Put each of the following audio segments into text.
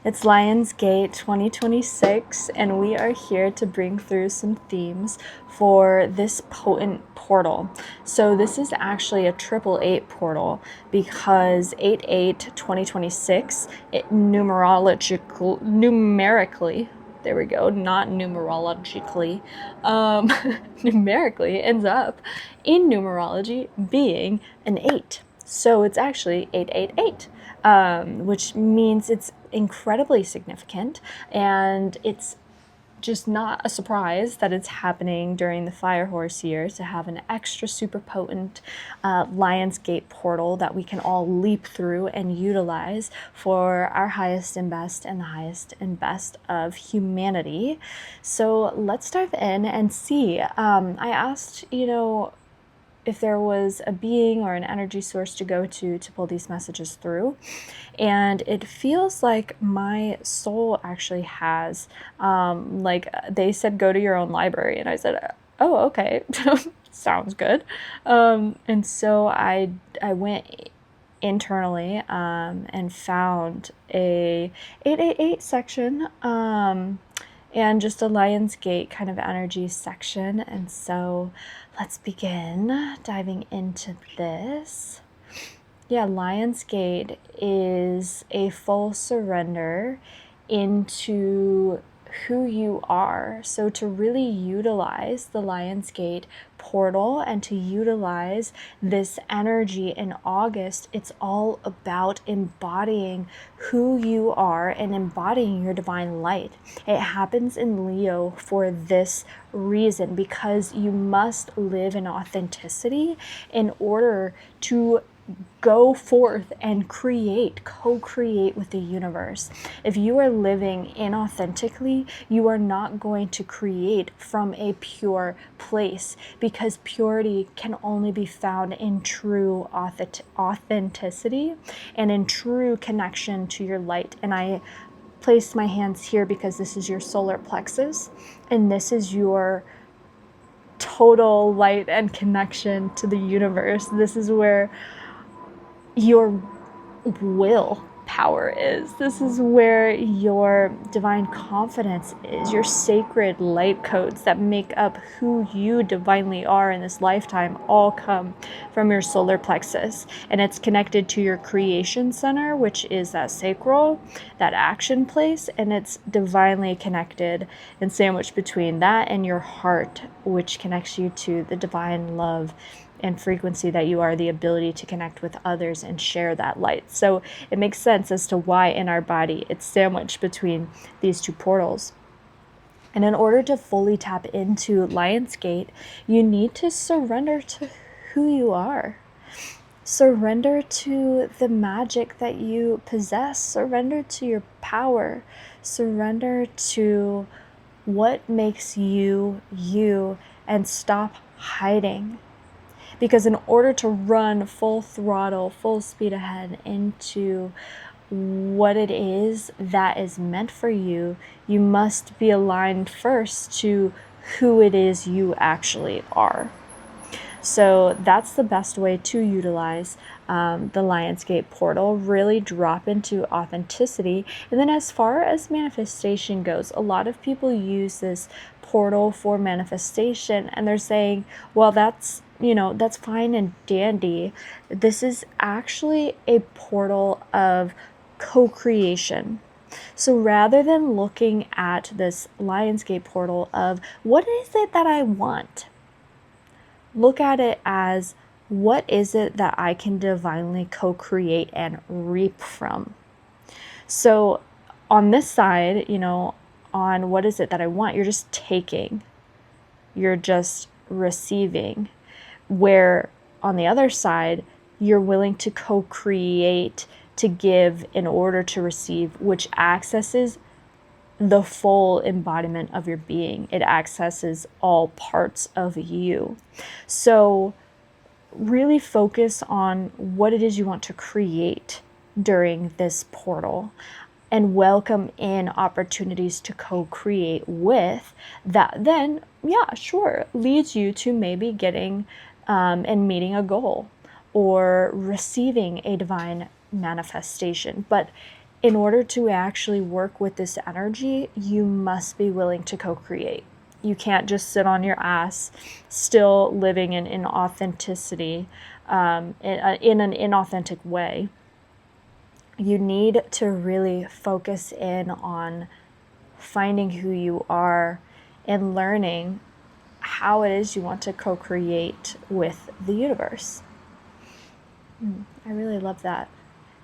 It's Lionsgate 2026, and we are here to bring through some themes for this potent portal. So this is actually a 888 portal because 8/8/2026, numerically, there we go, not numerologically, numerically ends up in numerology being an 8. So it's actually 888, which means it's incredibly significant, and it's just not a surprise that it's happening during the Fire Horse year to have an extra super potent Lionsgate portal that we can all leap through and utilize for our highest and best and the highest and best of humanity. So let's dive in and see. I asked, if there was a being or an energy source to go to pull these messages through. And it feels like my soul actually has, they said, go to your own library. And I said, oh, okay, sounds good. And so I went internally and found a 888 section, and just a Lionsgate kind of energy section. And so let's begin diving into this. Yeah, Lionsgate is a full surrender into who you are. So to really utilize the Lionsgate portal and to utilize this energy in August, it's all about embodying who you are and embodying your divine light. It happens in Leo for this reason, because you must live in authenticity in order to go forth and co-create with the universe. If you are living inauthentically, you are not going to create from a pure place, because purity can only be found in true authenticity and in true connection to your light. And I place my hands here because this is your solar plexus, and this is your total light and connection to the universe. This is where your will power is. This is where your divine confidence is, your sacred light codes that make up who you divinely are in this lifetime all come from your solar plexus. And it's connected to your creation center, which is that sacral, that action place, and it's divinely connected and sandwiched between that and your heart, which connects you to the divine love and frequency that you are, the ability to connect with others and share that light. So it makes sense as to why in our body it's sandwiched between these two portals. And in order to fully tap into Lionsgate, you need to surrender to who you are. Surrender to the magic that you possess. Surrender to your power. Surrender to what makes you, and stop hiding. Because in order to run full throttle, full speed ahead into what it is that is meant for you, you must be aligned first to who it is you actually are. So that's the best way to utilize the Lionsgate portal. Really drop into authenticity. And then as far as manifestation goes, a lot of people use this portal for manifestation, and they're saying, well, that's fine and dandy. This is actually a portal of co-creation. So rather than looking at this Lionsgate portal of what is it that I want, look at it as what is it that I can divinely co-create and reap from. So on this side, on what is it that I want, you're just taking, you're just receiving. Where on the other side, you're willing to co-create, to give in order to receive, which accesses the full embodiment of your being. It accesses all parts of you. So really focus on what it is you want to create during this portal, and welcome in opportunities to co-create with that. Then, leads you to maybe getting and meeting a goal or receiving a divine manifestation. But in order to actually work with this energy, you must be willing to co-create. You can't just sit on your ass, still living in inauthenticity, in an inauthentic way. You need to really focus in on finding who you are and learning how it is you want to co-create with the universe. I really love that.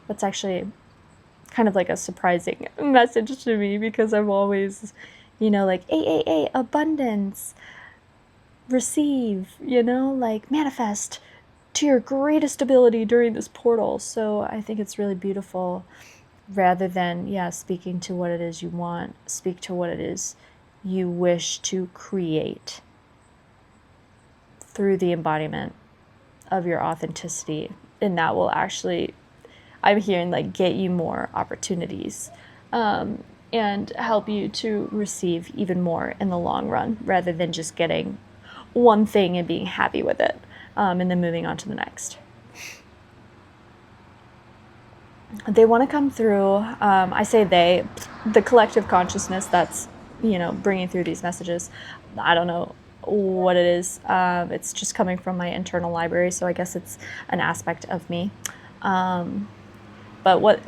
That's actually kind of like a surprising message to me, because I'm always, like AAA, abundance, receive, like manifest to your greatest ability during this portal. So I think it's really beautiful, rather than, speaking to what it is you want, speak to what it is you wish to create through the embodiment of your authenticity. And that will actually, I'm hearing, like, get you more opportunities, and help you to receive even more in the long run, rather than just getting one thing and being happy with it, and then moving on to the next. They want to come through, I say they, the collective consciousness that's, bringing through these messages. I don't know what it is. It's just coming from my internal library, so I guess it's an aspect of me. But what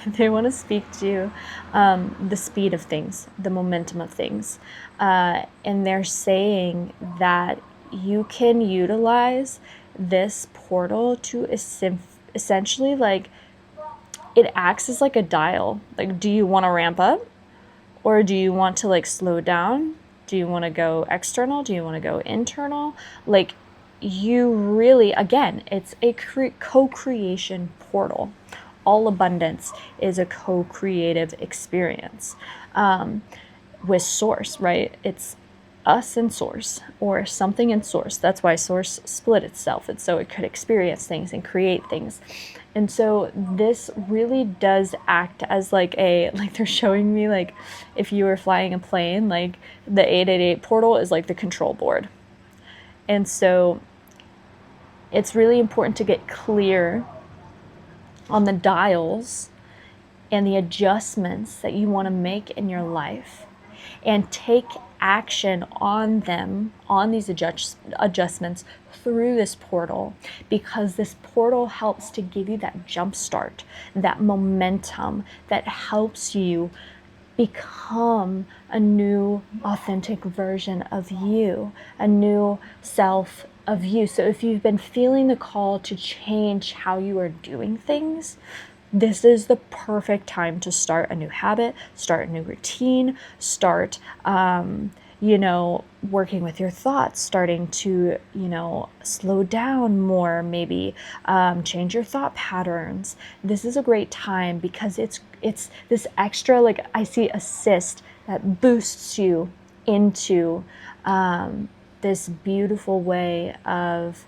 they want to speak to, the speed of things, the momentum of things. And they're saying that you can utilize this portal to essentially, like, it acts as like a dial. Like, do you want to ramp up, or do you want to, like, slow down? Do you want to go external? Do you want to go internal? Like, you really, again, it's a co-creation portal. All abundance is a co-creative experience, with source, right? It's us and source, or something in source. That's why source split itself. It's so it could experience things and create things. And so this really does act as like they're showing me, like, if you were flying a plane, like, the 888 portal is like the control board. And so it's really important to get clear on the dials and the adjustments that you want to make in your life, and take action on them, on these adjustments through this portal, because this portal helps to give you that jump start, that momentum that helps you become a new authentic version of you, a new self of you. So if you've been feeling the call to change how you are doing things, this is the perfect time to start a new habit, start a new routine, start, working with your thoughts, starting to, slow down more, maybe change your thought patterns. This is a great time, because it's this extra, like, I see assist that boosts you into this beautiful way of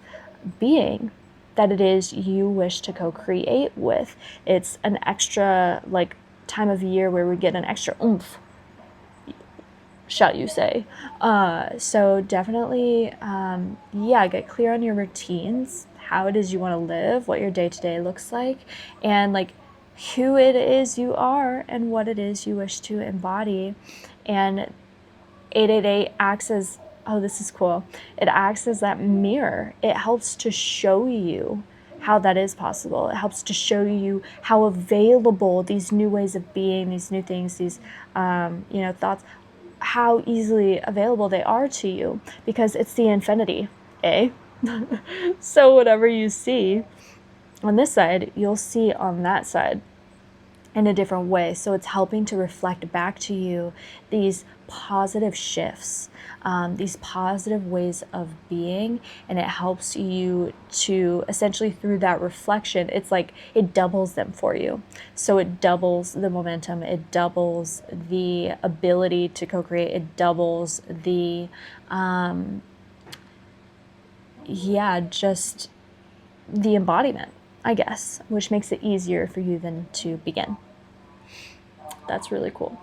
being that it is you wish to co-create with. It's an extra, like, time of year where we get an extra oomph, shall you say. So definitely, get clear on your routines, how it is you want to live, what your day-to-day looks like, and, like, who it is you are and what it is you wish to embody. And 888 acts as, oh, this is cool. It acts as that mirror. It helps to show you how that is possible. It helps to show you how available these new ways of being, these new things, these, thoughts, how easily available they are to you, because it's the infinity, eh? So whatever you see on this side, you'll see on that side in a different way. So it's helping to reflect back to you these positive shifts, these positive ways of being, and it helps you to essentially, through that reflection, it's like it doubles them for you. So it doubles the momentum, it doubles the ability to co-create, it doubles the just the embodiment, I guess, which makes it easier for you then to begin. That's really cool.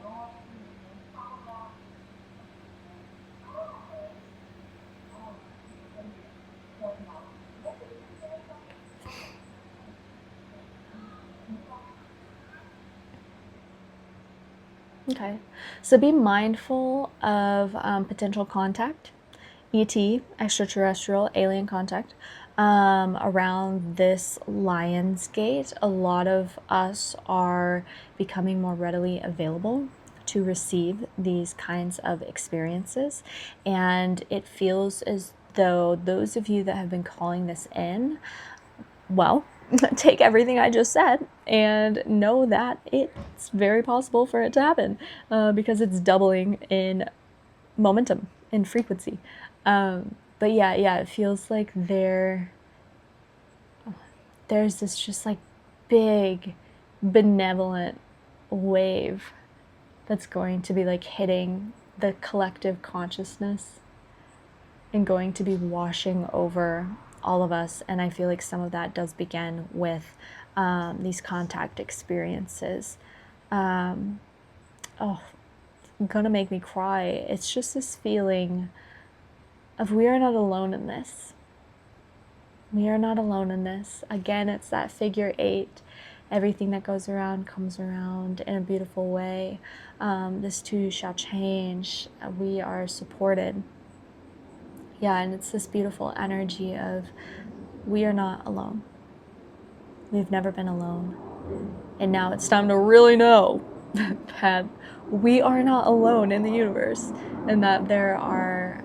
Okay. So be mindful of potential contact, ET, extraterrestrial, alien contact, around this Lion's Gate. A lot of us are becoming more readily available to receive these kinds of experiences. And it feels as though those of you that have been calling this in, well, take everything I just said and know that it's very possible for it to happen, because it's doubling in momentum, in frequency. But yeah, it feels like there's this just like big benevolent wave that's going to be like hitting the collective consciousness and going to be washing over all of us. And I feel like some of that does begin with these contact experiences. Gonna make me cry. It's just this feeling of we are not alone in this. We are not alone in this. Again, it's that figure 8. Everything that goes around comes around in a beautiful way. This too shall change. We are supported. Yeah, and it's this beautiful energy of we are not alone. We've never been alone. And now it's time to really know that we are not alone in the universe, and that there are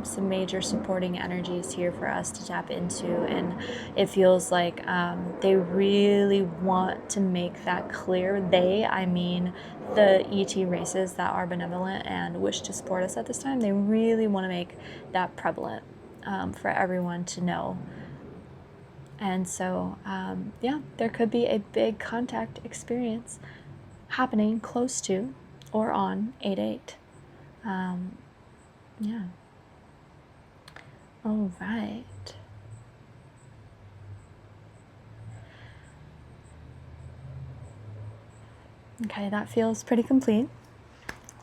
some major supporting energies here for us to tap into. And it feels like they really want to make that clear. I mean the ET races that are benevolent and wish to support us at this time. They really want to make that prevalent for everyone to know. And so, there could be a big contact experience happening close to or on 8/8. Yeah. All right. Okay, that feels pretty complete.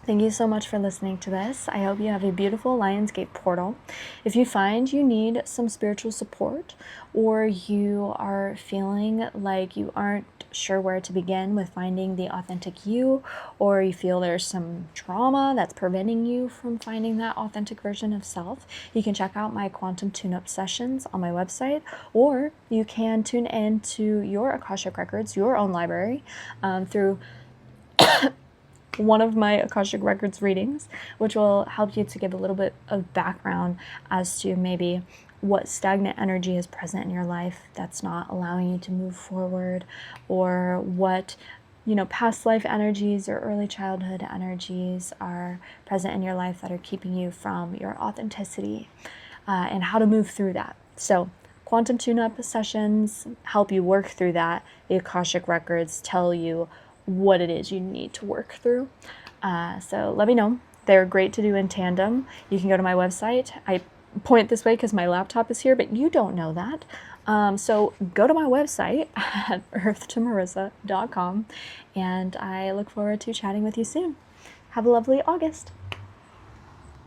Thank you so much for listening to this. I hope you have a beautiful Lionsgate portal. If you find you need some spiritual support, or you are feeling like you aren't sure where to begin with finding the authentic you, or you feel there's some trauma that's preventing you from finding that authentic version of self, you can check out my quantum tune-up sessions on my website, or you can tune in to your Akashic Records, your own library, through one of my Akashic Records readings, which will help you to give a little bit of background as to maybe what stagnant energy is present in your life that's not allowing you to move forward, or what past life energies or early childhood energies are present in your life that are keeping you from your authenticity, and how to move through that. So quantum tune-up sessions help you work through that. The Akashic Records tell you what it is you need to work through. So let me know. They're great to do in tandem. You can go to my website. I point this way because my laptop is here, but you don't know that. So go to my website at earthtomarissa.com, and I look forward to chatting with you soon. Have a lovely August.